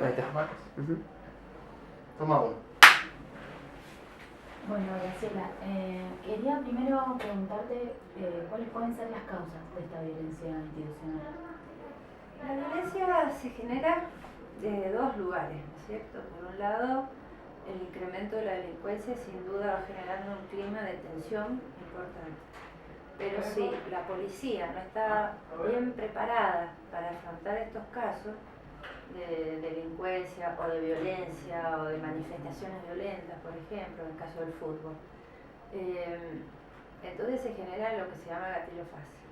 Ahí está. Ujú. Toma uno. Bueno, Graciela, quería primero preguntarte cuáles pueden ser las causas de esta violencia institucional. La violencia se genera de dos lugares, ¿no es cierto? Por un lado, el incremento de la delincuencia sin duda va generando un clima de tensión importante. Pero si la policía no está bien preparada para afrontar estos casos de delincuencia o de violencia o de manifestaciones violentas, por ejemplo, en el caso del fútbol, entonces se genera lo que se llama gatillo fácil.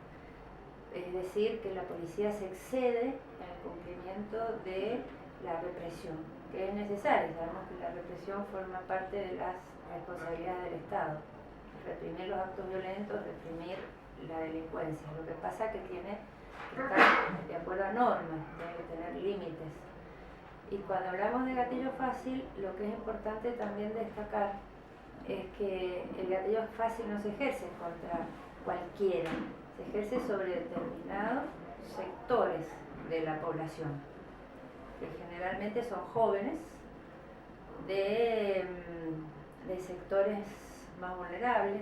Es decir, que la policía se excede en el cumplimiento de la represión, que es necesaria. Sabemos que la represión forma parte de las responsabilidades del Estado. Reprimir los actos violentos, reprimir la delincuencia. Lo que pasa es que tiene que estar de acuerdo a normas, tiene que tener límites. Y cuando hablamos de gatillo fácil, lo que es importante también destacar es que el gatillo fácil no se ejerce contra cualquiera, se ejerce sobre determinados sectores de la población, que generalmente son jóvenes de sectores más vulnerables,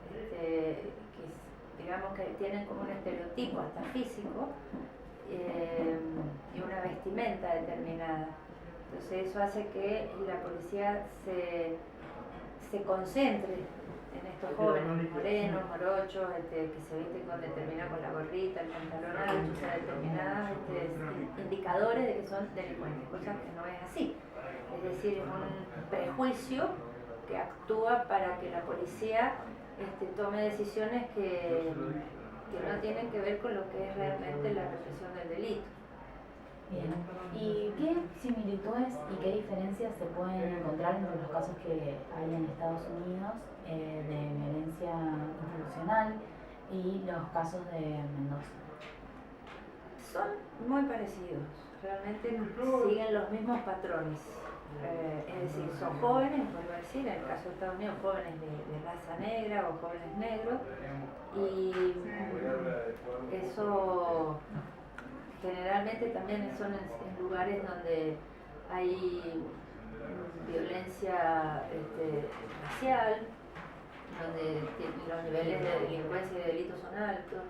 que digamos que tienen como un estereotipo hasta físico y una vestimenta determinada. Entonces eso hace que la policía se concentre en estos jóvenes morenos, morochos, que se visten con la gorrita, el pantalón alto, o sea, determinados indicadores de que son delincuentes, cosa que no es así. Es decir, es un prejuicio que actúa para que la policía tome decisiones que no tienen que ver con lo que es realmente la represión del delito. Bien, ¿y qué similitudes y qué diferencias se pueden encontrar entre los casos que hay en Estados Unidos de violencia institucional y los casos de Mendoza? Son muy parecidos, realmente siguen los mismos patrones. Es decir, son jóvenes, vuelvo a decir, en el caso de Estados Unidos, jóvenes de raza negra o jóvenes negros, y eso generalmente también son en lugares donde hay violencia racial, donde los niveles de delincuencia y de delitos son altos,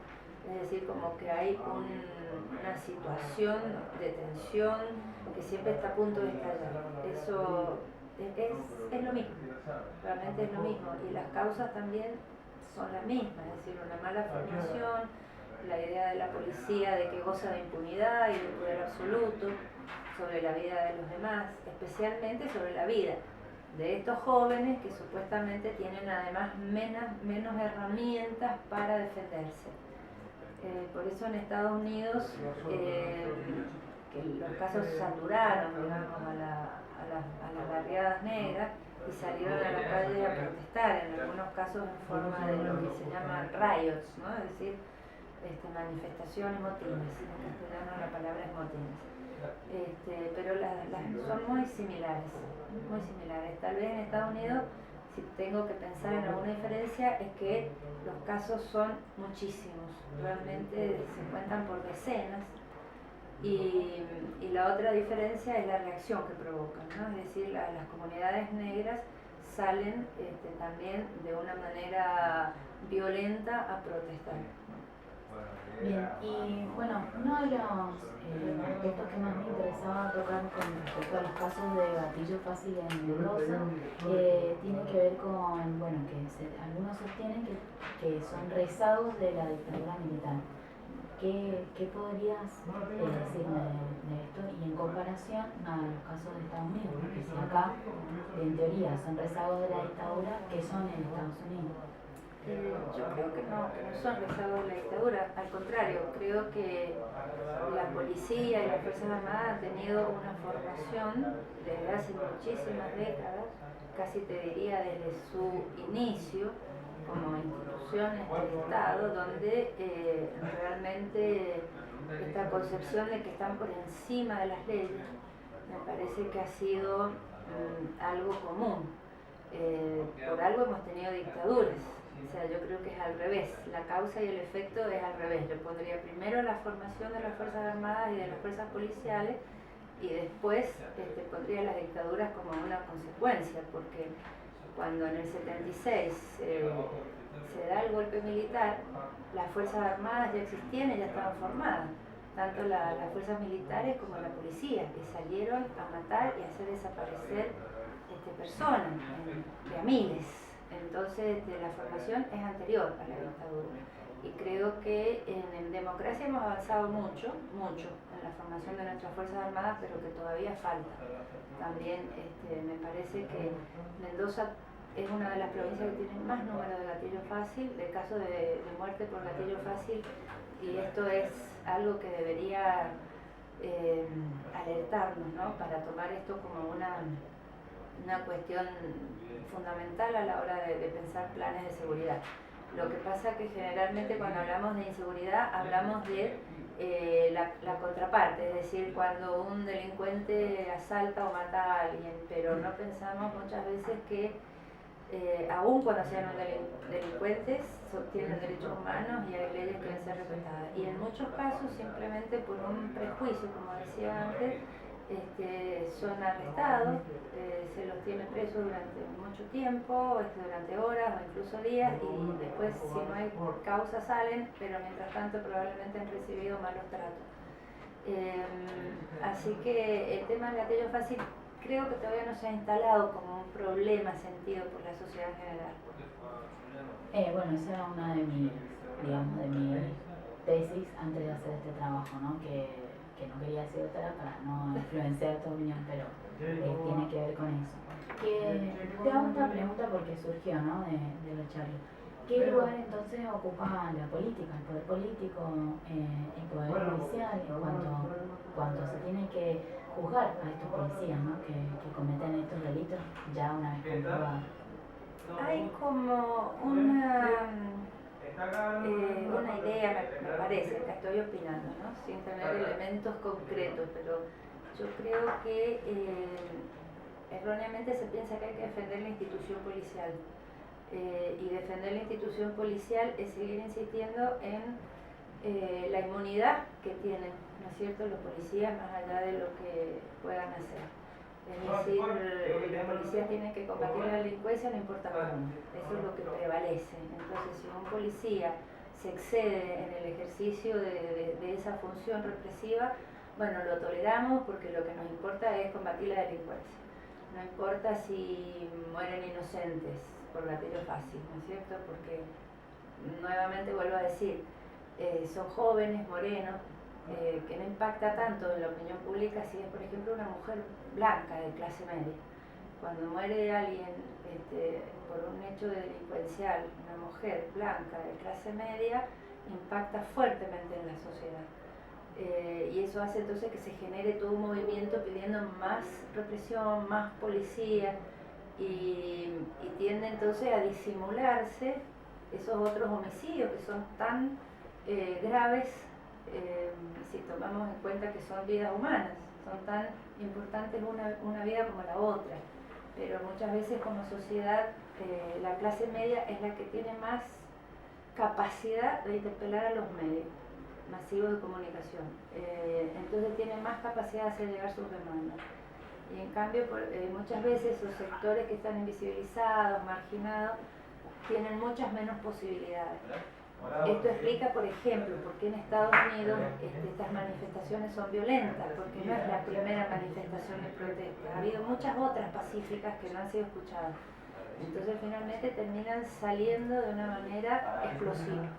es decir, como que hay una situación de tensión que siempre está a punto de estallar. Eso es lo mismo, realmente es lo mismo, y las causas también son las mismas, es decir, una mala formación, la idea de la policía de que goza de impunidad y de poder absoluto sobre la vida de los demás, especialmente sobre la vida de estos jóvenes que supuestamente tienen además menos herramientas para defenderse. Por eso en Estados Unidos, que los casos saturaron, digamos, a las barriadas negras y salieron a la calle a protestar, en algunos casos en forma de lo que se llaman riots, ¿no? Es decir, manifestaciones, motines. En castellano la palabra es motines. Pero son muy similares, muy similares. Tal vez en Estados Unidos, si tengo que pensar en alguna diferencia, es que los casos son muchísimos, realmente se cuentan por decenas, y la otra diferencia es la reacción que provocan, ¿no? Es decir, las comunidades negras salen también de una manera violenta a protestar. Bien, y bueno, uno de los aspectos que más me interesaba tocar con respecto a los casos de gatillo fácil en Mendoza tiene que ver con, bueno, que algunos sostienen que son rezagos de la dictadura militar. ¿Qué podrías decirme de esto y en comparación a los casos de Estados Unidos? Porque si acá, en teoría, son rezagos de la dictadura, ¿qué son en Estados Unidos? Yo creo que no son rezagos de la dictadura, al contrario, creo que la policía y las Fuerzas Armadas han tenido una formación desde hace muchísimas décadas, casi te diría desde su inicio como instituciones del Estado, donde realmente esta concepción de que están por encima de las leyes me parece que ha sido algo común. Por algo hemos tenido dictaduras. O sea, yo creo que es al revés, la causa y el efecto es al revés. Yo pondría primero la formación de las Fuerzas Armadas y de las fuerzas policiales y después pondría las dictaduras como una consecuencia, porque cuando en el 76 se da el golpe militar, las Fuerzas Armadas ya existían y ya estaban formadas, tanto las fuerzas militares como la policía, que salieron a matar y a hacer desaparecer personas, de a miles. Entonces la formación es anterior a la dictadura. Y creo que en democracia hemos avanzado mucho, mucho en la formación de nuestras Fuerzas Armadas, pero que todavía falta. También me parece que Mendoza es una de las provincias que tiene más número de gatillo fácil, de casos de muerte por gatillo fácil, y esto es algo que debería alertarnos, ¿no? Para tomar esto como una cuestión fundamental a la hora de pensar planes de seguridad. Lo que pasa que generalmente cuando hablamos de inseguridad hablamos de la contraparte, es decir, cuando un delincuente asalta o mata a alguien, pero no pensamos muchas veces que aún cuando sean delincuentes tienen derechos humanos y hay leyes que deben ser respetadas. Y en muchos casos simplemente por un prejuicio, como decía antes, son arrestados, se los tiene presos durante mucho tiempo, durante horas o incluso días, y después si no hay causa salen, pero mientras tanto probablemente han recibido malos tratos. Así que el tema del gatillo fácil creo que todavía no se ha instalado como un problema sentido por la sociedad en general. Bueno, esa era una de mis, digamos, de mis tesis antes de hacer este trabajo, ¿no? Que no quería decir otra para no influenciar tu opinión, pero tiene que ver con eso. Te hago esta pregunta porque surgió, ¿no? de la charla. ¿Qué lugar entonces ocupa la política, el poder político, el poder judicial, cuando se tiene que juzgar a estos policías, ¿no? que cometen estos delitos ya una vez comprobados? Hay como una idea, me parece, acá estoy opinando, ¿no? Sin tener elementos concretos, pero yo creo que erróneamente se piensa que hay que defender la institución policial. Y defender la institución policial es seguir insistiendo en la inmunidad que tienen, ¿no es cierto?, los policías más allá de lo que puedan hacer. Es decir, los policías tienen que combatir la delincuencia no importa cómo, eso es lo que prevalece. Entonces, si un policía se excede en el ejercicio de esa función represiva, bueno, lo toleramos porque lo que nos importa es combatir la delincuencia. No importa si mueren inocentes por gatillo fácil, ¿no es cierto? Porque, nuevamente vuelvo a decir, son jóvenes, morenos, que no impacta tanto en la opinión pública si es, por ejemplo, una mujer blanca de clase media. Cuando muere alguien por un hecho delincuencial, una mujer blanca de clase media, impacta fuertemente en la sociedad. Y eso hace entonces que se genere todo un movimiento pidiendo más represión, más policía, y tiende entonces a disimularse esos otros homicidios que son tan graves, si tomamos en cuenta que son vidas humanas, son tan importantes una vida como la otra, pero muchas veces como sociedad la clase media es la que tiene más capacidad de interpelar a los medios masivos de comunicación, entonces tiene más capacidad de hacer llegar sus demandas. Y en cambio, muchas veces esos sectores que están invisibilizados, marginados, tienen muchas menos posibilidades. Esto explica, por ejemplo, por qué en Estados Unidos estas manifestaciones son violentas, porque no es la primera manifestación de protesta. Ha habido muchas otras pacíficas que no han sido escuchadas. Entonces, finalmente terminan saliendo de una manera explosiva.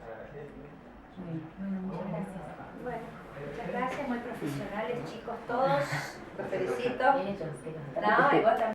Bueno, muchas gracias. Bueno, muchas gracias, muy profesionales, chicos, todos. Los felicito. Ellos, que los No, y vos también.